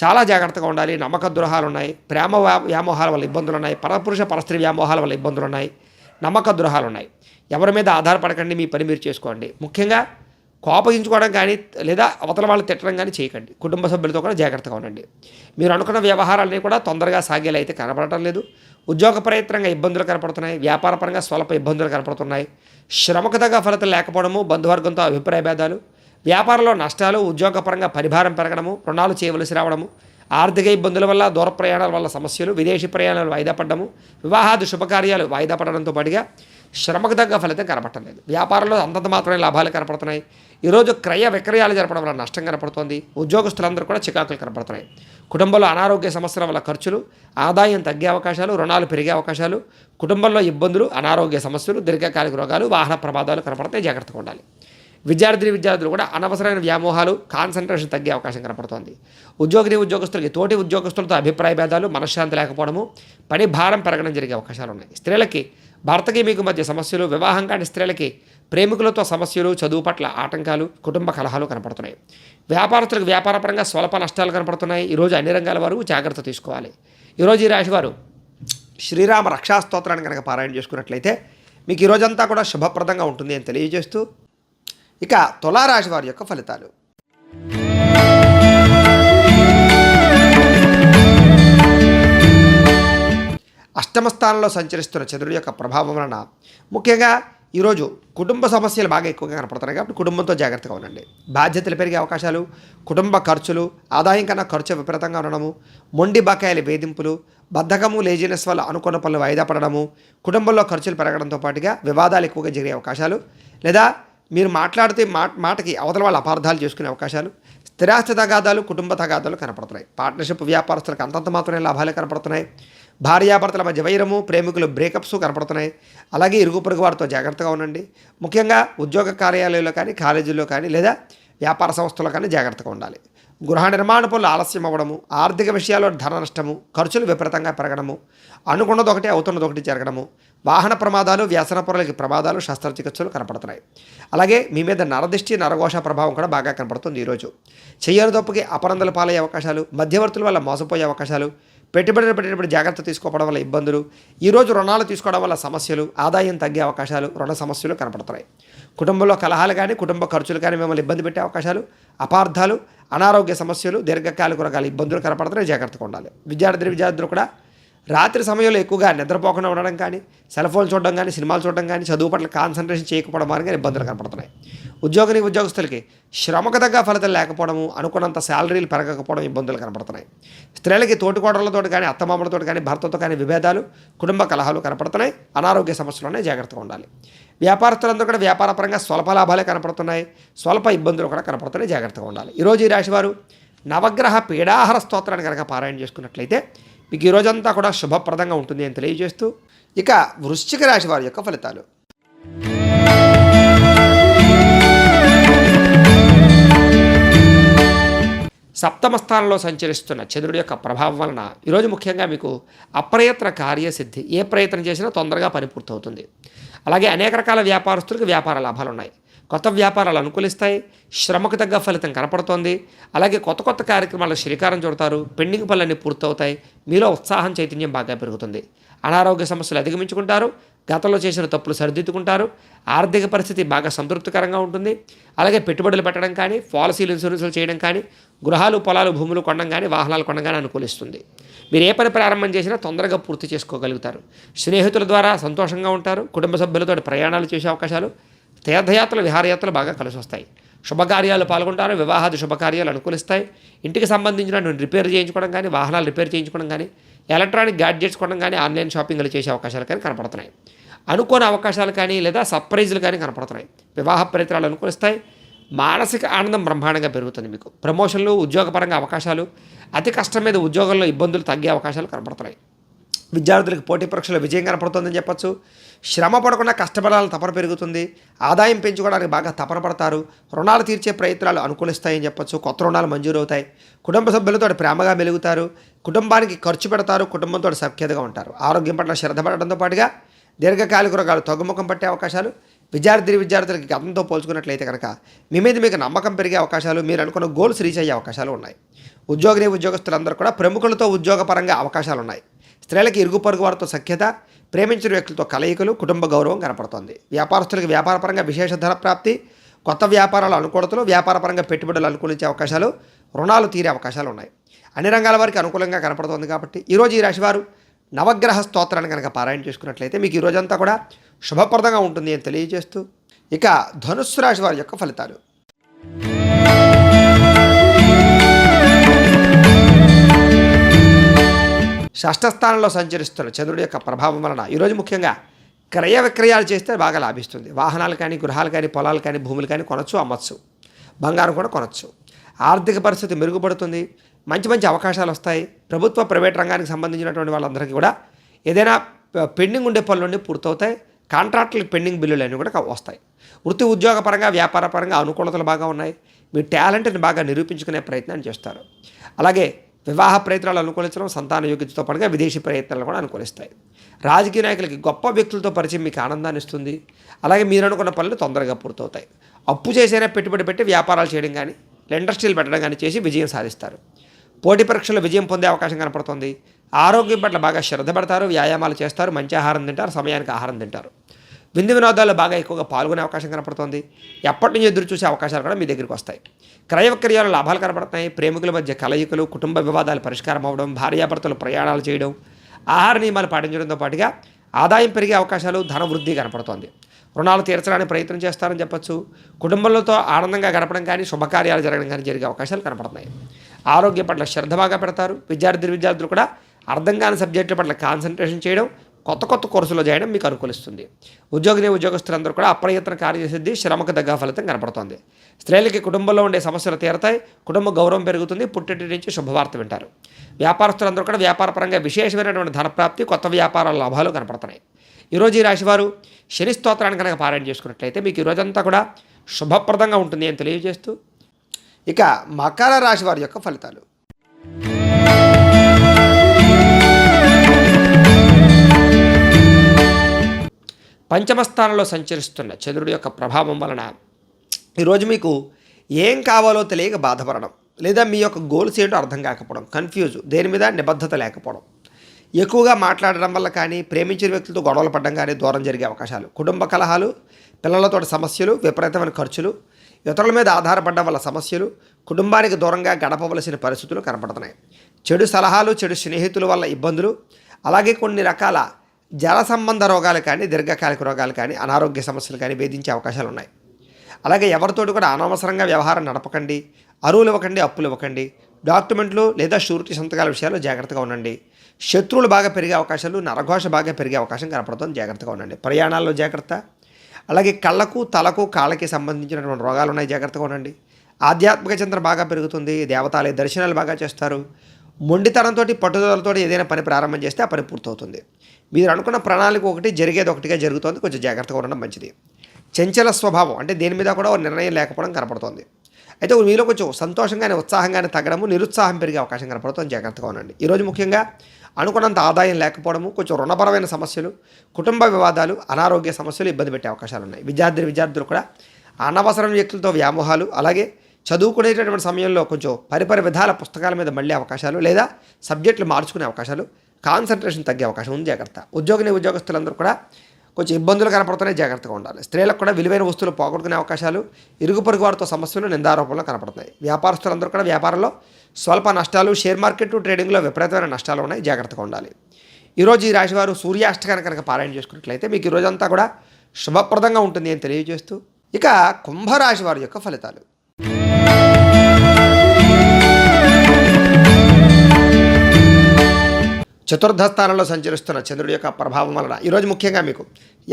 చాలా జాగ్రత్తగా ఉండాలి. నమ్మక ద్రోహాలు ఉన్నాయి. ప్రేమ వ్యామోహాల వల్ల ఇబ్బందులు ఉన్నాయి. పరపురుష పరస్త్రీ వ్యామోహాల వల్ల ఇబ్బందులు ఉన్నాయి. నమ్మక ద్రోహాలు ఉన్నాయి. ఎవరి మీద ఆధారపడకండి. మీ పని మీరు చేసుకోండి. ముఖ్యంగా కోపగించుకోవడం కానీ, లేదా అవతల వాళ్ళు తిట్టడం కానీ చేయకండి. కుటుంబ సభ్యులతో కూడా జాగ్రత్తగా ఉండండి. మీరు అనుకున్న వ్యవహారాలన్నీ కూడా తొందరగా సాగేలా అయితే కనపడటం లేదు. ఉద్యోగ ప్రయత్నంగా ఇబ్బందులు కనపడుతున్నాయి. వ్యాపారపరంగా స్వల్ప ఇబ్బందులు కనపడుతున్నాయి. శ్రమకు తగ్గ ఫలితం లేకపోవడము, బంధువర్గంతో అభిప్రాయ భేదాలు, వ్యాపారంలో నష్టాలు, ఉద్యోగపరంగా పరిభారం పెరగడము, రుణాలు చేయవలసి రావడము, ఆర్థిక ఇబ్బందుల వల్ల, దూర ప్రయాణాల వల్ల సమస్యలు, విదేశీ ప్రయాణాలు వాయిదా పడడము, వివాహాది శుభకార్యాలు వాయిదా పడడంతో పాటుగా శ్రమకు తగ్గ ఫలితం కనపడలేదు. వ్యాపారంలో అంతంత మాత్రమే లాభాలు కనపడుతున్నాయి. ఈరోజు క్రయ విక్రయాలు జరపడం వల్ల నష్టం కనపడుతోంది. ఉద్యోగస్తులందరూ కూడా చికాకులు కనపడుతున్నాయి. కుటుంబంలో అనారోగ్య సమస్యల వల్ల ఖర్చులు, ఆదాయం తగ్గే అవకాశాలు, రుణాలు పెరిగే అవకాశాలు, కుటుంబంలో ఇబ్బందులు, అనారోగ్య సమస్యలు, దీర్ఘకాలిక రోగాలు, వాహన ప్రమాదాలు కనపడతాయి. జాగ్రత్తగా ఉండాలి. విద్యార్థులు కూడా అనవసరమైన వ్యామోహాలు, కాన్సన్ట్రేషన్ తగ్గే అవకాశం కనపడుతోంది. ఉద్యోగస్తులకి తోటి ఉద్యోగస్తులతో అభిప్రాయ భేదాలు, మనశ్శాంతి లేకపోవడము, పని భారం పెరగడం జరిగే అవకాశాలు ఉన్నాయి. స్త్రీలకి భర్తకి మీకు మధ్య సమస్యలు, వివాహం కాని స్త్రీలకి ప్రేమికులతో సమస్యలు, చదువు పట్ల ఆటంకాలు, కుటుంబ కలహాలు కనపడుతున్నాయి. వ్యాపారస్తులకు వ్యాపారపరంగా స్వల్ప నష్టాలు కనపడుతున్నాయి. ఈరోజు అన్ని రంగాల వారు జాగ్రత్త తీసుకోవాలి. ఈరోజు ఈ రాశివారు శ్రీరామ రక్షాస్తోత్రాన్ని కనుక పారాయణ చేసుకున్నట్లయితే మీకు ఈ రోజంతా కూడా శుభప్రదంగా ఉంటుంది అని తెలియజేస్తూ, ఇక తులారాశి వారి యొక్క ఫలితాలు. అష్టమ స్థానంలో సంచరిస్తున్న చంద్రుడి యొక్క ప్రభావం వలన ముఖ్యంగా ఈరోజు కుటుంబ సమస్యలు బాగా ఎక్కువగా కనపడుతున్నాయి. కాబట్టి కుటుంబంతో జాగ్రత్తగా ఉండండి. బాధ్యతలు పెరిగే అవకాశాలు, కుటుంబ ఖర్చులు, ఆదాయం కన్నా ఖర్చు విపరీతంగా ఉండడము, మొండి బకాయిల వేధింపులు, బద్ధకము, లేజినెస్ వల్ల అనుకున్న పనులు వాయిదా పడడము, కుటుంబంలో ఖర్చులు పెరగడంతో పాటుగా వివాదాలు ఎక్కువగా జరిగే అవకాశాలు, లేదా మీరు మాట్లాడితే మాటకి అవతల వాళ్ళు అపార్థాలు చేసుకునే అవకాశాలు, స్థిరాస్తి తగాదాలు, కుటుంబ తగాదాలు కనపడుతున్నాయి. పార్ట్నర్షిప్ వ్యాపారస్తులకు అంతంత మాత్రమే లాభాలే కనపడుతున్నాయి. భార్యాభర్తల మధ్య వైరము, ప్రేమికులు బ్రేకప్స్ కనపడుతున్నాయి. అలాగే ఇరుగు పొరుగు వారితో జాగ్రత్తగా ఉండండి. ముఖ్యంగా ఉద్యోగ కార్యాలయాల్లో కానీ, కాలేజీల్లో కానీ, లేదా వ్యాపార సంస్థల్లో కానీ జాగ్రత్తగా ఉండాలి. గృహ నిర్మాణ పనులు ఆలస్యం అవ్వడము, ఆర్థిక విషయాల్లో ధన నష్టము, ఖర్చులు విపరీతంగా పెరగడము, అనుకున్నది ఒకటి అవుతున్నది ఒకటి జరగడము, వాహన ప్రమాదాలు, వ్యసన పొరలకి ప్రమాదాలు, శస్త్రచికిత్సలు కనపడుతున్నాయి. అలాగే మీ మీద నరదిష్టి, నరఘోష ప్రభావం కూడా బాగా కనపడుతుంది. ఈరోజు చెయ్యని తప్పుకి అపనందలు పాలయ్యే అవకాశాలు, మధ్యవర్తుల వల్ల మోసపోయే అవకాశాలు, పెట్టుబడులు పెట్టేటప్పుడు జాగ్రత్త తీసుకోవడం వల్ల ఇబ్బందులు, ఈరోజు రుణాలు తీసుకోవడం వల్ల సమస్యలు, ఆదాయం తగ్గే అవకాశాలు, రుణ సమస్యలు కనపడుతున్నాయి. కుటుంబంలో కలహాలు కానీ, కుటుంబ ఖర్చులు కానీ మిమ్మల్ని ఇబ్బంది పెట్టే అవకాశాలు, అపార్థాలు, అనారోగ్య సమస్యలు, దీర్ఘకాలిక రోగాలు, ఇబ్బందులు కనపడుతున్నాయి. జాగ్రత్తగా ఉండాలి. విద్యార్థులు కూడా రాత్రి సమయంలో ఎక్కువగా నిద్రపోకుండా ఉండడం కానీ, సెల్ ఫోన్ చూడడం కానీ, సినిమాలు చూడడం కానీ, చదువు పట్ల కాన్సన్ట్రేషన్ చేయకపోవడం కానీ ఇబ్బందులు కనపడుతున్నాయి. ఉద్యోగస్తులకి శ్రమకు తగ్గ ఫలితాలు లేకపోవడము, అనుకున్నంత శాలరీలు పెరగకపోవడం ఇబ్బందులు కనపడుతున్నాయి. స్త్రీలకి తోటికోడలతో కానీ, అత్తమామలతో కానీ, భర్తతో కానీ విభేదాలు, కుటుంబ కలహాలు కనపడుతున్నాయి. అనారోగ్య సమస్యలునే జాగ్రత్తగా ఉండాలి. వ్యాపారస్తులందరూ కూడా వ్యాపారపరంగా స్వల్ప లాభాలే కనపడుతున్నాయి, స్వల్ప ఇబ్బందులు కూడా కనపడుతున్నాయి. జాగ్రత్తగా ఉండాలి. ఈరోజు ఈ రాశివారు నవగ్రహ పీడాహార స్తోత్రాన్ని కనుక పారాయణ చేసుకున్నట్లయితే మీకు ఈ రోజంతా కూడా శుభప్రదంగా ఉంటుంది అని తెలియజేస్తూ, ఇక వృశ్చిక రాశి వారి యొక్క ఫలితాలు. సప్తమ స్థానంలో సంచరిస్తున్న చంద్రుడి యొక్క ప్రభావం వలన ఈరోజు ముఖ్యంగా మీకు అప్రయత్న కార్యసిద్ధి, ఏ ప్రయత్నం చేసినా తొందరగా పని పూర్తవుతుంది. అలాగే అనేక రకాల వ్యాపారస్తులకు వ్యాపార లాభాలు ఉన్నాయి. కొత్త వ్యాపారాలు అనుకూలిస్తాయి. శ్రమకు తగ్గ ఫలితం కనపడుతోంది. అలాగే కొత్త కొత్త కార్యక్రమాలకు శ్రీకారం చుడతారు. పెండింగ్ పనులన్నీ పూర్తవుతాయి. మీలో ఉత్సాహం, చైతన్యం బాగా పెరుగుతుంది. అనారోగ్య సమస్యలు అధిగమించుకుంటారు. గతంలో చేసిన తప్పులు సరిదిద్దుకుంటారు. ఆర్థిక పరిస్థితి బాగా సంతృప్తికరంగా ఉంటుంది. అలాగే పెట్టుబడులు పెట్టడం కానీ, పాలసీలు, ఇన్సూరెన్సులు చేయడం కానీ, గృహాలు, పొలాలు, భూములు కొనడం కానీ, వాహనాలు కొనడం కానీ అనుకూలిస్తుంది. మీరు ఏ పని ప్రారంభం చేసినా తొందరగా పూర్తి చేసుకోగలుగుతారు. స్నేహితుల ద్వారా సంతోషంగా ఉంటారు. కుటుంబ సభ్యులతో ప్రయాణాలు చేసే అవకాశాలు, తీర్థయాత్రలు, విహారయాత్రలు బాగా కలిసి వస్తాయి. శుభకార్యాలు పాల్గొంటారు. వివాహాది శుభకార్యాలు అనుకూలిస్తాయి. ఇంటికి సంబంధించిన రిపేర్ చేయించుకోవడం కానీ, వాహనాలు రిపేర్ చేయించుకోవడం కానీ, ఎలక్ట్రానిక్ గ్యాడ్జెట్స్ కొనడం కానీ, ఆన్లైన్ షాపింగ్లు చేసే అవకాశాలు కానీ కనపడుతున్నాయి. అనుకోని అవకాశాలు కానీ లేదా సర్ప్రైజులు కానీ కనపడుతున్నాయి. వివాహ ప్రయత్నాలు అనుకూలిస్తాయి. మానసిక ఆనందం బ్రహ్మాండంగా పెరుగుతుంది. మీకు ప్రమోషన్లు, ఉద్యోగపరంగా అవకాశాలు, అతి కష్టం మీద ఉద్యోగంలో ఇబ్బందులు తగ్గే అవకాశాలు కనపడుతున్నాయి. విద్యార్థులకు పోటీ పరీక్షలో విజయం కనపడుతుందని చెప్పచ్చు. శ్రమ పడకుండా కష్టపడాలని తపన పెరుగుతుంది. ఆదాయం పెంచుకోవడానికి బాగా తపన పడతారు. రుణాలు తీర్చే ప్రయత్నాలు అనుకూలిస్తాయని చెప్పచ్చు. కొత్త రుణాలు మంజూరవుతాయి. కుటుంబ సభ్యులతో ప్రేమగా మెలుగుతారు. కుటుంబానికి ఖర్చు పెడతారు. కుటుంబంతో సఖ్యతగా ఉంటారు. ఆరోగ్యం పట్ల శ్రద్ధ పడడంతో పాటుగా దీర్ఘకాలిక రోగాలు తగ్గుముఖం పట్టే అవకాశాలు, విద్యార్థులకి గతంతో పోల్చుకున్నట్లయితే కనుక మీ మీద మీకు నమ్మకం పెరిగే అవకాశాలు, మీరు అనుకున్న గోల్స్ రీచ్ అయ్యే అవకాశాలు ఉన్నాయి. ఉద్యోగస్తులందరూ కూడా ప్రముఖులతో ఉద్యోగపరంగా అవకాశాలు ఉన్నాయి. స్త్రీలకి ఇరుగు పొరుగు వారితో సఖ్యత, ప్రేమించిన వ్యక్తులతో కలయికలు, కుటుంబ గౌరవం కనపడుతోంది. వ్యాపారస్తులకు వ్యాపారపరంగా విశేష ధన ప్రాప్తి, కొత్త వ్యాపారాల అనుకూలతలు, వ్యాపారపరంగా పెట్టుబడులు అనుకూలించే అవకాశాలు, రుణాలు తీరే అవకాశాలు ఉన్నాయి. అన్ని రంగాల వారికి అనుకూలంగా కనపడుతోంది. కాబట్టి ఈరోజు ఈ రాశివారు నవగ్రహ స్తోత్రాన్ని కనుక పారాయణ చేసుకున్నట్లయితే మీకు ఈ రోజంతా కూడా శుభప్రదంగా ఉంటుంది అని తెలియజేస్తూ, ఇక ధనుస్సు రాశి వారి యొక్క ఫలితాలు. షష్ఠస్థానంలో సంచరిస్తున్న చంద్రుడి యొక్క ప్రభావం వలన ఈరోజు ముఖ్యంగా క్రయ విక్రయాలు చేస్తే బాగా లాభిస్తుంది. వాహనాలు కానీ, గృహాలు కానీ, పొలాలు కానీ, భూములు కానీ కొనచ్చు, అమ్మచ్చు. బంగారం కూడా కొనచ్చు. ఆర్థిక పరిస్థితి మెరుగుపడుతుంది. మంచి మంచి అవకాశాలు వస్తాయి. ప్రభుత్వ, ప్రైవేట్ రంగానికి సంబంధించినటువంటి వాళ్ళందరికీ కూడా ఏదైనా పెండింగ్ ఉండే పనులు పూర్తవుతాయి. కాంట్రాక్టులకు పెండింగ్ బిల్లులు అన్నీ కూడా వస్తాయి. వృత్తి ఉద్యోగపరంగా, వ్యాపారపరంగా అనుకూలతలు బాగా ఉన్నాయి. మీ టాలెంట్ని బాగా నిరూపించుకునే ప్రయత్నం చేస్తారు. అలాగే వివాహ ప్రయత్నాలు అనుకూలించడం, సంతాన యోగ్యతతో పాటుగా విదేశీ ప్రయత్నాలు కూడా అనుకూలిస్తాయి. రాజకీయ నాయకులకి గొప్ప వ్యక్తులతో పరిచయం మీకు ఆనందాన్ని ఇస్తుంది. అలాగే మీరు అనుకున్న పనులు తొందరగా పూర్తవుతాయి. అప్పు చేసైనా పెట్టుబడి పెట్టి వ్యాపారాలు చేయడం కానీ, ఇండస్ట్రీలు పెట్టడం కానీ చేసి విజయం సాధిస్తారు. పోటీ పరీక్షల్లో విజయం పొందే అవకాశం కనపడుతుంది. ఆరోగ్యం పట్ల బాగా శ్రద్ధ పడతారు. వ్యాయామాలు చేస్తారు. మంచి ఆహారం తింటారు. సమయానికి ఆహారం తింటారు. విందు వినోదాల్లో బాగా ఎక్కువగా పాల్గొనే అవకాశం కనపడుతుంది. ఎప్పటి నుంచి ఎదురు చూసే అవకాశాలు కూడా మీ దగ్గరికి వస్తాయి. క్రయ విక్రయాలు లాభాలు కనపడుతున్నాయి. ప్రేమికుల మధ్య కలయికలు, కుటుంబ వివాదాలు పరిష్కారం అవ్వడం, భార్యాభర్తలు ప్రయాణాలు చేయడం, ఆహార నియమాలు పాటించడంతో పాటుగా ఆదాయం పెరిగే అవకాశాలు, ధన వృద్ధి కనపడుతోంది. రుణాలు తీర్చడానికి ప్రయత్నం చేస్తారని చెప్పచ్చు. కుటుంబంతో ఆనందంగా గడపడం కానీ, శుభకార్యాలు జరగడం కానీ జరిగే అవకాశాలు కనపడుతున్నాయి. ఆరోగ్యం పట్ల శ్రద్ధ బాగా పెడతారు. విద్యార్థులు కూడా అర్థం కాని సబ్జెక్టుల పట్ల కాన్సన్ట్రేషన్ చేయడం, కొత్త కోర్సులో చేయడం మీకు అనుకూలిస్తుంది. ఉద్యోగస్తులందరూ కూడా అప్రయత్న కార్యసిద్ధి, శ్రమకు తగ్గ ఫలితం కనపడుతోంది. స్త్రీలకి కుటుంబంలో ఉండే సమస్యలు తీరతాయి. కుటుంబ గౌరవం పెరుగుతుంది. పుట్టింటి నుంచి శుభవార్త వింటారు. వ్యాపారస్తులందరూ కూడా వ్యాపారపరంగా విశేషమైనటువంటి ధనప్రాప్తి, కొత్త వ్యాపారాల లాభాలు కనపడుతున్నాయి. ఈరోజు ఈ రాశివారు శని స్తోత్రాన్ని కనుక పారాయణ చేసుకున్నట్లయితే మీకు ఈ రోజంతా కూడా శుభప్రదంగా ఉంటుంది అని తెలియజేస్తూ, ఇక మకర రాశి వారి యొక్క ఫలితాలు. పంచమ స్థానంలో సంచరిస్తున్న చంద్రుడి యొక్క ప్రభావం వలన ఈరోజు మీకు ఏం కావాలో తెలియక బాధపడడం, లేదా మీ యొక్క గోల్స్ ఏంటో అర్థం కాకపోవడం, కన్ఫ్యూజ్, దేని మీద నిబద్ధత లేకపోవడం, ఎక్కువగా మాట్లాడడం వల్ల కానీ, ప్రేమించిన వ్యక్తులతో గొడవలు పడడం కానీ దూరం జరిగే అవకాశాలు, కుటుంబ కలహాలు, పిల్లలతో సమస్యలు, విపరీతమైన ఖర్చులు, ఇతరుల మీద ఆధారపడడం వల్ల సమస్యలు, కుటుంబానికి దూరంగా గడపవలసిన పరిస్థితులు కనపడుతున్నాయి. చెడు సలహాలు, చెడు స్నేహితుల వల్ల ఇబ్బందులు, అలాగే కొన్ని రకాల జల సంబంధ రోగాలు కానీ, దీర్ఘకాలిక రోగాలు కానీ, అనారోగ్య సమస్యలు కానీ వేధించే అవకాశాలు ఉన్నాయి. అలాగే ఎవరితోటి కూడా అనవసరంగా వ్యవహారం నడపకండి, అరువులు ఇవ్వకండి, అప్పులు ఇవ్వకండి, డాక్యుమెంట్లు లేదా షూరిటీ సంతకాల విషయాల్లో జాగ్రత్తగా ఉండండి. శత్రువులు బాగా పెరిగే అవకాశాలు, నరఘోష బాగా పెరిగే అవకాశం కనపడుతుంది, జాగ్రత్తగా ఉండండి. ప్రయాణాల్లో జాగ్రత్త. అలాగే కళ్ళకు, తలకు, కాళ్ళకి సంబంధించినటువంటి రోగాలు ఉన్నాయి, జాగ్రత్తగా ఉండండి. ఆధ్యాత్మిక చింతన బాగా పెరుగుతుంది, దేవతాలయ దర్శనాలు బాగా చేస్తారు. మొండితనంతో, పట్టుదలతో ఏదైనా పని ప్రారంభం చేస్తే ఆ పని పూర్తవుతుంది. మీరు అనుకున్న ప్రణాళిక ఒకటి, జరిగేది ఒకటిగా జరుగుతుంది, కొంచెం జాగ్రత్తగా ఉండడం మంచిది. చంచల స్వభావం అంటే దేని మీద కూడా నిర్ణయం లేకపోవడం కనపడుతోంది. అయితే మీలో కొంచెం సంతోషంగానే, ఉత్సాహంగానే తగ్గడము, నిరుత్సాహం పెరిగే అవకాశం కనపడుతుంది, జాగ్రత్తగా ఉండండి. ఈరోజు ముఖ్యంగా అనుకున్నంత ఆదాయం లేకపోవడము, కొంచెం రుణపరమైన సమస్యలు, కుటుంబ వివాదాలు, అనారోగ్య సమస్యలు ఇబ్బంది పెట్టే అవకాశాలు ఉన్నాయి. విద్యార్థులు కూడా అనవసరం వ్యక్తులతో వ్యామోహాలు, అలాగే చదువుకునేటటువంటి సమయంలో కొంచెం పరిపరి విధాల పుస్తకాల మీద మళ్ళీ అవకాశాలు, లేదా సబ్జెక్టులు మార్చుకునే అవకాశాలు, కాన్సన్ట్రేషన్ తగ్గే అవకాశం ఉంది, జాగ్రత్త. ఉద్యోగస్తులందరూ కూడా కొంచెం ఇబ్బందులు కనపడుతున్నాయి, జాగ్రత్తగా ఉండాలి. స్త్రీలకు కూడా విలువైన వస్తువులు పోగొట్టుకునే అవకాశాలు, ఇరుగు పొరుగు వారితో సమస్యలు, నిందారోపణలు కనపడుతున్నాయి. వ్యాపారస్తులందరూ కూడా వ్యాపారంలో స్వల్ప నష్టాలు, షేర్ మార్కెట్ ట్రేడింగ్లో విపరీతమైన నష్టాలు ఉన్నాయి, జాగ్రత్తగా ఉండాలి. ఈరోజు ఈ రాశివారు సూర్యాష్టకాన్ని కనుక పారాయణ చేసుకున్నట్లయితే మీకు ఈ రోజంతా కూడా శుభప్రదంగా ఉంటుంది అని తెలియజేస్తూ, ఇక కుంభరాశి వారి యొక్క ఫలితాలు. చతుర్థ స్థానంలో సంచరిస్తున్న చంద్రుడి యొక్క ప్రభావం వలన ఈరోజు ముఖ్యంగా మీకు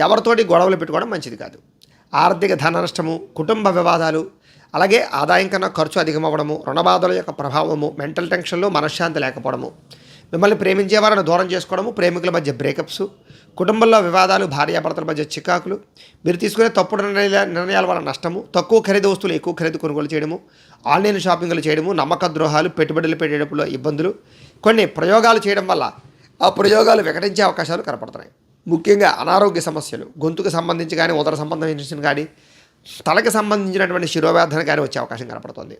ఎవరితోటి గొడవలు పెట్టుకోవడం మంచిది కాదు. ఆర్థిక ధన నష్టము, కుటుంబ వివాదాలు, అలాగే ఆదాయం కన్నా ఖర్చు అధికమవ్వడము, రుణబాధల యొక్క ప్రభావము, మెంటల్ టెన్షన్లు, మనశ్శాంతి లేకపోవడము, మిమ్మల్ని ప్రేమించే వారిని దూరం చేసుకోవడము, ప్రేమికుల మధ్య బ్రేకప్స్, కుటుంబంలో వివాదాలు, భార్యాభర్తల మధ్య చికాకులు, మీరు తీసుకునే తప్పుడు నిర్ణయాల వల్ల నష్టము, తక్కువ ఖరీదు వస్తువులు ఎక్కువ ఖరీదు కొనుగోలు చేయడము, ఆన్లైన్ షాపింగ్లు చేయడము, నమ్మక ద్రోహాలు, పెట్టుబడులు పెట్టేటప్పుడు ఇబ్బందులు, కొన్ని ప్రయోగాలు చేయడం వల్ల ఆ ప్రయోగాలు వికటించే అవకాశాలు కనపడుతున్నాయి. ముఖ్యంగా అనారోగ్య సమస్యలు, గొంతుకు సంబంధించి కానీ, ఉదర సంబంధించిన కానీ, తలకి సంబంధించినటువంటి శిరోవేదన కానీ వచ్చే అవకాశం కనపడుతుంది.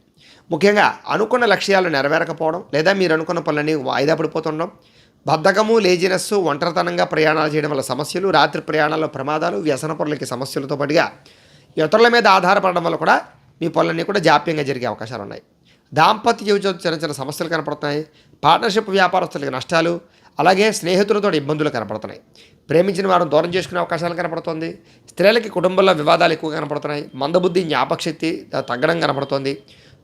ముఖ్యంగా అనుకున్న లక్ష్యాలు నెరవేరకపోవడం, లేదా మీరు అనుకున్న పనులన్నీ వాయిదా పడిపోతుండడం, బద్ధకము, లేజినెస్, ఒంటరితనంగా ప్రయాణాలు చేయడం వల్ల సమస్యలు, రాత్రి ప్రయాణాల్లో ప్రమాదాలు, వ్యసన పనులకి సమస్యలతో పాటుగా ఇతరుల మీద ఆధారపడడం వల్ల కూడా మీ పనులన్నీ కూడా జాప్యంగా జరిగే అవకాశాలు ఉన్నాయి. దాంపత్య జీవితంలో చిన్న చిన్న సమస్యలు కనపడుతున్నాయి. పార్ట్నర్షిప్ వ్యాపారస్తులకి నష్టాలు, అలాగే స్నేహితులతో ఇబ్బందులు కనపడుతున్నాయి. ప్రేమించిన వారిని దూరం చేసుకునే అవకాశాలు కనపడుతుంది. స్త్రీలకి కుటుంబంలో వివాదాలు ఎక్కువ కనపడుతున్నాయి. మందబుద్ధి, జ్ఞాపకశక్తి తగ్గడం కనపడుతుంది.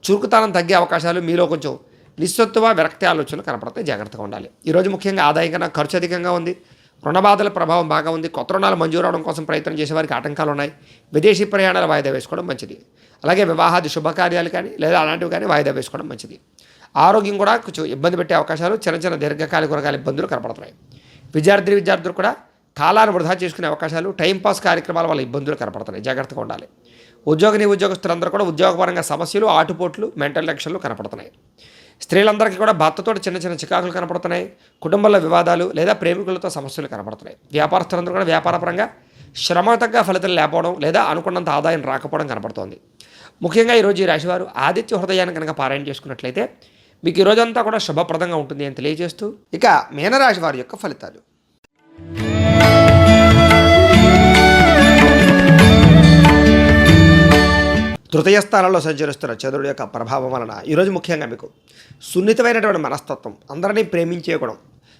చురుకుతనం తగ్గే అవకాశాలు, మీలో కొంచెం నిస్సత్తువ, విరక్తి ఆలోచనలు కనపడతాయి, జాగ్రత్తగా ఉండాలి. ఈరోజు ముఖ్యంగా ఆదాయం కన్నా ఖర్చు అధికంగా ఉంది. రుణబాధల ప్రభావం బాగా ఉంది. కొత్త రుణాలు మంజూరు అవడం కోసం ప్రయత్నం చేసేవారికి ఆటంకాలు ఉన్నాయి. విదేశీ ప్రయాణాలు వాయిదా వేసుకోవడం మంచిది. అలాగే వివాహాది శుభకార్యాలు కానీ, లేదా అలాంటివి కానీ వాయిదా వేసుకోవడం మంచిది. ఆరోగ్యం కూడా కొంచెం ఇబ్బంది పెట్టే అవకాశాలు, చిన్న చిన్న దీర్ఘకాలిక రకాల ఇబ్బందులు కనపడుతున్నాయి. విద్యార్థులు కూడా కాలాన్ని వృధా చేసుకునే అవకాశాలు, టైంపాస్ కార్యక్రమాల వల్ల ఇబ్బందులు కనపడుతున్నాయి, జాగ్రత్తగా ఉండాలి. ఉద్యోగస్తులందరూ కూడా ఉద్యోగపరంగా సమస్యలు, ఆటుపోట్లు, మెంటల్ టెన్షన్లు కనపడుతున్నాయి. స్త్రీలందరికీ కూడా భర్తతో చిన్న చిన్న చికాకులు కనపడుతున్నాయి. కుటుంబంలో వివాదాలు లేదా ప్రేమికులతో సమస్యలు కనపడుతున్నాయి. వ్యాపారస్తులందరూ కూడా వ్యాపారపరంగా శ్రమ తగ్గ ఫలితాలు లేకపోవడం, లేదా అనుకున్నంత ఆదాయం రాకపోవడం కనపడుతోంది. ముఖ్యంగా ఈరోజు ఈ రాశివారు ఆదిత్య హృదయాన్ని కనుక పారాయణ చేసుకున్నట్లయితే మీకు ఈ రోజంతా కూడా శుభప్రదంగా ఉంటుంది అని తెలియజేస్తూ, ఇక మీనరాశి వారి యొక్క ఫలితాలు. తృతీయ స్థానంలో సంచరిస్తున్న చంద్రుడి యొక్క ప్రభావం వలన ఈరోజు ముఖ్యంగా మీకు సున్నితమైనటువంటి మనస్తత్వం, అందరినీ ప్రేమించే గుణం,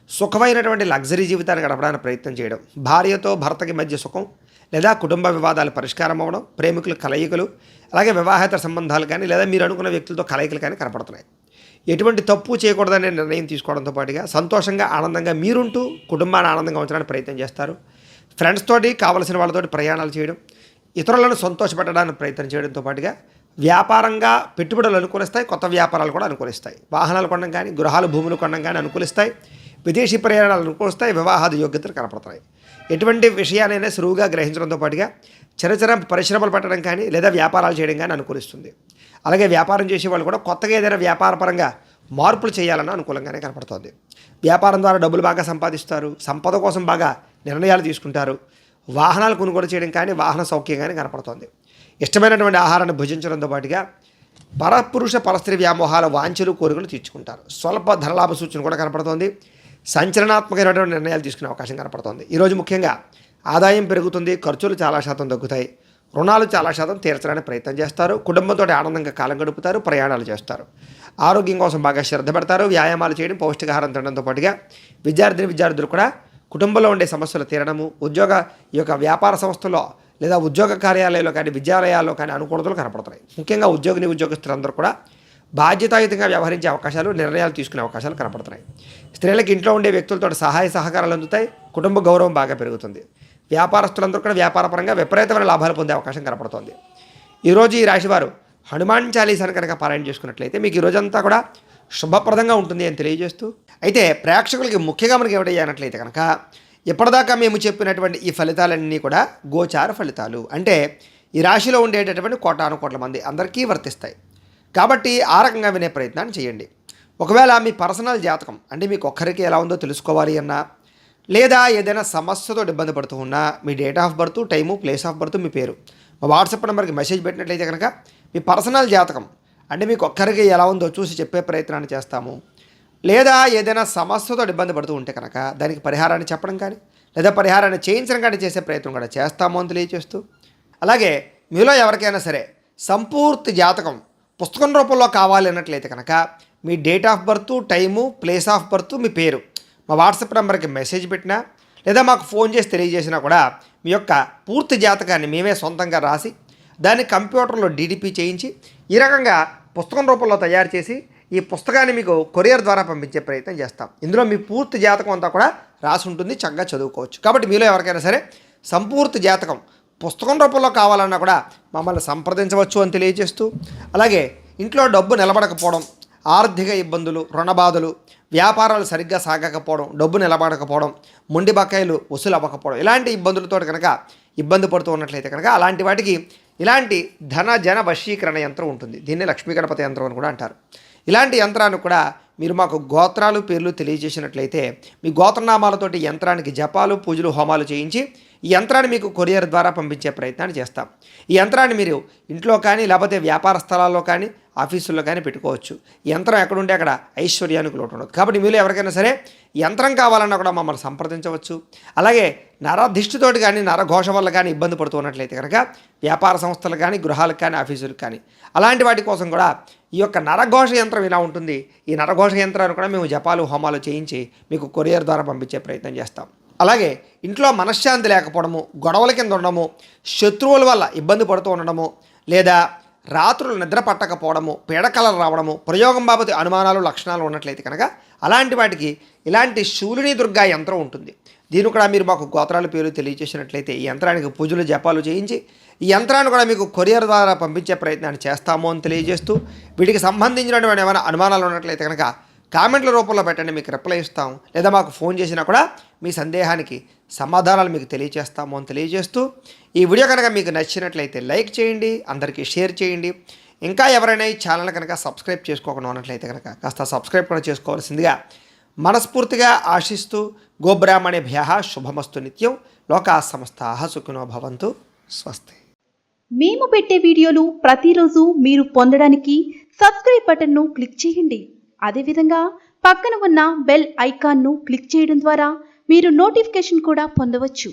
సుఖమైనటువంటి లగ్జరీ జీవితాన్ని గడపడానికి ప్రయత్నం చేయడం, భార్యతో భర్తకి మధ్య సుఖం లేదా కుటుంబ వివాదాలు పరిష్కారం అవ్వడం, ప్రేమికుల కలయికలు, అలాగే వివాహేతర సంబంధాలు కానీ, లేదా మీరు అనుకున్న వ్యక్తులతో కలయికలు కానీ కనపడుతున్నాయి. ఎటువంటి తప్పు చేయకూడదనే నిర్ణయం తీసుకోవడంతో పాటుగా సంతోషంగా, ఆనందంగా మీరుంటూ కుటుంబాన్ని ఆనందంగా ఉంచడానికి ప్రయత్నం చేస్తారు. ఫ్రెండ్స్ తోటి, కావలసిన వాళ్ళతోటి ప్రయాణాలు చేయడం, ఇతరులను సంతోషపెట్టడానికి ప్రయత్నం చేయడంతో పాటుగా వ్యాపారంగా పెట్టుబడులు అనుకూలిస్తాయి, కొత్త వ్యాపారాలు కూడా అనుకూలిస్తాయి. వాహనాలు కొనడం కానీ, గృహాలు, భూములు కొనడం కానీ అనుకూలిస్తాయి. విదేశీ ప్రయాణాలు అనుకూలిస్తాయి. వివాహాది యోగ్యతలు కనపడతాయి. ఎటువంటి విషయాలైనా సులువుగా గ్రహించడంతో పాటుగా చిన్న పరిశ్రమలు పెట్టడం కానీ, లేదా వ్యాపారాలు చేయడం కానీ అనుకూలిస్తుంది. అలాగే వ్యాపారం చేసేవాళ్ళు కూడా కొత్తగా ఏదైనా వ్యాపారపరంగా మార్పులు చేయాలన్న అనుకూలంగానే కనపడుతుంది. వ్యాపారం ద్వారా డబ్బులు బాగా సంపాదిస్తారు. సంపద కోసం బాగా నిర్ణయాలు తీసుకుంటారు. వాహనాలు కొనుగోలు చేయడం కానీ, వాహన సౌఖ్యం కానీ కనపడుతుంది. ఇష్టమైనటువంటి ఆహారాన్ని భుజించడంతో పాటుగా పరపురుష పరస్త్రీ వ్యామోహాల వాంఛలు, కోరికలు తీర్చుకుంటారు. స్వల్ప ధనలాభ సూచన కూడా కనపడుతోంది. సంచలనాత్మకమైనటువంటి నిర్ణయాలు తీసుకునే అవకాశం కనపడుతోంది. ఈరోజు ముఖ్యంగా ఆదాయం పెరుగుతుంది, ఖర్చులు చాలా శాతం తగ్గుతాయి. రుణాలు చాలా శాతం తీర్చడానికి ప్రయత్నం చేస్తారు. కుటుంబంతో ఆనందంగా కాలం గడుపుతారు. ప్రయాణాలు చేస్తారు. ఆరోగ్యం కోసం బాగా శ్రద్ధ పెడతారు. వ్యాయామాలు చేయడం, పౌష్టికాహారం తినడంతో పాటుగా విద్యార్థులు కూడా కుటుంబంలో ఉండే సమస్యలు తీరడము, ఈ యొక్క వ్యాపార సంస్థలో లేదా ఉద్యోగ కార్యాలయాల్లో కానీ విద్యాలయాల్లో కానీ అనుకూలతలు కనపడుతున్నాయి. ముఖ్యంగా ఉద్యోగస్తులందరూ కూడా బాధ్యతాయుతంగా వ్యవహరించే అవకాశాలు, నిర్ణయాలు తీసుకునే అవకాశాలు కనపడుతున్నాయి. స్త్రీలకు ఇంట్లో ఉండే వ్యక్తులతో సహాయ సహకారాలు అందుతాయి. కుటుంబ గౌరవం బాగా పెరుగుతుంది. వ్యాపారస్తులందరూ కూడా వ్యాపారపరంగా విపరీతమైన లాభాలు పొందే అవకాశం కనపడుతోంది. ఈరోజు ఈ రాశివారు హనుమాన్ చాలీసాను కనుక పారాయణ చేసుకున్నట్లయితే మీకు ఈ రోజంతా కూడా శుభప్రదంగా ఉంటుంది అని తెలియజేస్తూ, అయితే ప్రేక్షకులకి ముఖ్యంగా మనకి ఏమిటయ్యానట్లయితే కనుక ఇప్పటిదాకా మేము చెప్పినటువంటి ఈ ఫలితాలన్నీ కూడా గోచార ఫలితాలు, అంటే ఈ రాశిలో ఉండేటటువంటి కోటాను కోట్ల మంది అందరికీ వర్తిస్తాయి. కాబట్టి ఆ రకంగా వినే ప్రయత్నాన్ని చేయండి. ఒకవేళ మీ పర్సనల్ జాతకం అంటే మీకు ఒక్కరికి ఎలా ఉందో తెలుసుకోవాలి అన్నా, లేదా ఏదైనా సమస్యతో ఇబ్బంది పడుతూ ఉన్నా మీ date of birth, time, place of birth, మీ పేరు మా వాట్సాప్ నెంబర్కి మెసేజ్ పెట్టినట్లయితే కనుక మీ పర్సనల్ జాతకం అంటే మీకు ఒక్కరికి ఎలా ఉందో చూసి చెప్పే ప్రయత్నాన్ని చేస్తాము. లేదా ఏదైనా సమస్యతో ఇబ్బంది పడుతూ ఉంటే కనుక దానికి పరిహారాన్ని చెప్పడం కానీ లేదా పరిహారాన్ని చేయించడం కానీ చేసే ప్రయత్నం కూడా చేస్తాము అని తెలియజేస్తూ, అలాగే మీలో ఎవరికైనా సరే సంపూర్తి జాతకం పుస్తకం రూపంలో కావాలి అన్నట్లయితే కనుక మీ date of birth, time, place of birth, మీ పేరు మా వాట్సాప్ నెంబర్కి మెసేజ్ పెట్టినా లేదా మాకు ఫోన్ చేసి తెలియజేసినా కూడా మీ యొక్క పూర్తి జాతకాన్ని మేమే సొంతంగా రాసి దాన్ని కంప్యూటర్లో డీడీపీ చేయించి ఈ రకంగా పుస్తకం రూపంలో తయారు చేసి ఈ పుస్తకాన్ని మీకు కొరియర్ ద్వారా పంపించే ప్రయత్నం చేస్తాం. ఇందులో మీ పూర్తి జాతకం అంతా కూడా రాసి ఉంటుంది, చక్కగా చదువుకోవచ్చు. కాబట్టి మీలో ఎవరికైనా సరే సంపూర్తి జాతకం పుస్తకం రూపంలో కావాలన్నా కూడా మమ్మల్ని సంప్రదించవచ్చు అని తెలియజేస్తూ, అలాగే ఇంట్లో డబ్బు నిలబడకపోవడం, ఆర్థిక ఇబ్బందులు, రుణబాధలు, వ్యాపారాలు సరిగ్గా సాగకపోవడం, డబ్బు నిలబడకపోవడం, మొండి బకాయిలు వసూలు అవ్వకపోవడం, ఇలాంటి ఇబ్బందులతో కనుక ఇబ్బంది పడుతూ ఉన్నట్లయితే కనుక అలాంటి వాటికి ఇలాంటి ధన జన వశీకరణ యంత్రం ఉంటుంది. దీన్ని లక్ష్మీ గణపతి యంత్రం అని కూడా అంటారు. ఇలాంటి యంత్రాన్ని కూడా మీరు మాకు గోత్రాలు, పేర్లు తెలియజేసినట్లయితే మీ గోత్రనామాలతోటి యంత్రానికి జపాలు, పూజలు, హోమాలు చేయించి ఈ యంత్రాన్ని మీకు కొరియర్ ద్వారా పంపించే ప్రయత్నాన్ని చేస్తాం. ఈ యంత్రాన్ని మీరు ఇంట్లో కానీ లేకపోతే వ్యాపార స్థలాల్లో కానీ ఆఫీసుల్లో కానీ పెట్టుకోవచ్చు. ఈ యంత్రం ఎక్కడుంటే అక్కడ ఐశ్వర్యానికి లోటు ఉండదు. కాబట్టి మీరు ఎవరికైనా సరే యంత్రం కావాలన్నా కూడా మమ్మల్ని సంప్రదించవచ్చు. అలాగే నరదిష్టితోటి కానీ నరఘోష వల్ల కానీ ఇబ్బంది పడుతూ ఉన్నట్లయితే కనుక వ్యాపార సంస్థలు కానీ గృహాలకు కానీ ఆఫీసులకు కానీ అలాంటి వాటి కోసం కూడా ఈ యొక్క నరఘోష యంత్రం ఇలా ఉంటుంది. ఈ నరఘోష యంత్రాన్ని కూడా మేము జపాలు, హోమాలు చేయించి మీకు కొరియర్ ద్వారా పంపించే ప్రయత్నం చేస్తాం. అలాగే ఇంట్లో మనశ్శాంతి లేకపోవడము, గొడవల కింద ఉండడము, శత్రువుల వల్ల ఇబ్బంది పడుతూ ఉండడము, లేదా రాత్రులు నిద్ర పట్టకపోవడము, పీడకలలు రావడము, ప్రయోగం బాబతి అనుమానాలు, లక్షణాలు ఉన్నట్లయితే కనుక అలాంటి వాటికి ఇలాంటి శూలిని దుర్గా యంత్రం ఉంటుంది. దీన్ని కూడా మీరు మాకు గోత్రాల పేరు తెలియజేసినట్లయితే ఈ యంత్రానికి పూజలు, జపాలు చేయించి ఈ యంత్రాన్ని కూడా మీకు కొరియర్ ద్వారా పంపించే ప్రయత్నాన్ని చేస్తాము అని తెలియజేస్తూ, వీటికి సంబంధించినటువంటి ఏమైనా అనుమానాలు ఉన్నట్లయితే కనుక కామెంట్ల రూపంలో పెట్టండి, మీకు రిప్లై ఇస్తాం. లేదా మాకు ఫోన్ చేసినా కూడా మీ సందేహానికి సమాధానాలు మీకు తెలియజేస్తాము అని తెలియజేస్తూ, ఈ వీడియో కనుక మీకు నచ్చినట్లయితే లైక్ చేయండి, అందరికీ షేర్ చేయండి. ఇంకా ఎవరైనా ఈ ఛానల్ కనుక సబ్స్క్రైబ్ చేసుకోకుండా ఉన్నట్లయితే కనుక కాస్త సబ్స్క్రైబ్ కూడా చేసుకోవాల్సిందిగా మనస్ఫూర్తిగా ఆశిస్తూ, గోబ్రాహ్మణేభ్యః శుభమస్తు నిత్యం, లోకా సమస్తాః సుఖినో భవంతు, స్వస్తి. మేము పెట్టే వీడియోలు ప్రతిరోజు మీరు పొందడానికి సబ్స్క్రైబ్ బటన్ను క్లిక్ చేయండి. అదేవిధంగా పక్కన ఉన్న బెల్ ఐకాన్ను క్లిక్ చేయడం ద్వారా మీరు నోటిఫికేషన్ కూడా పొందవచ్చు.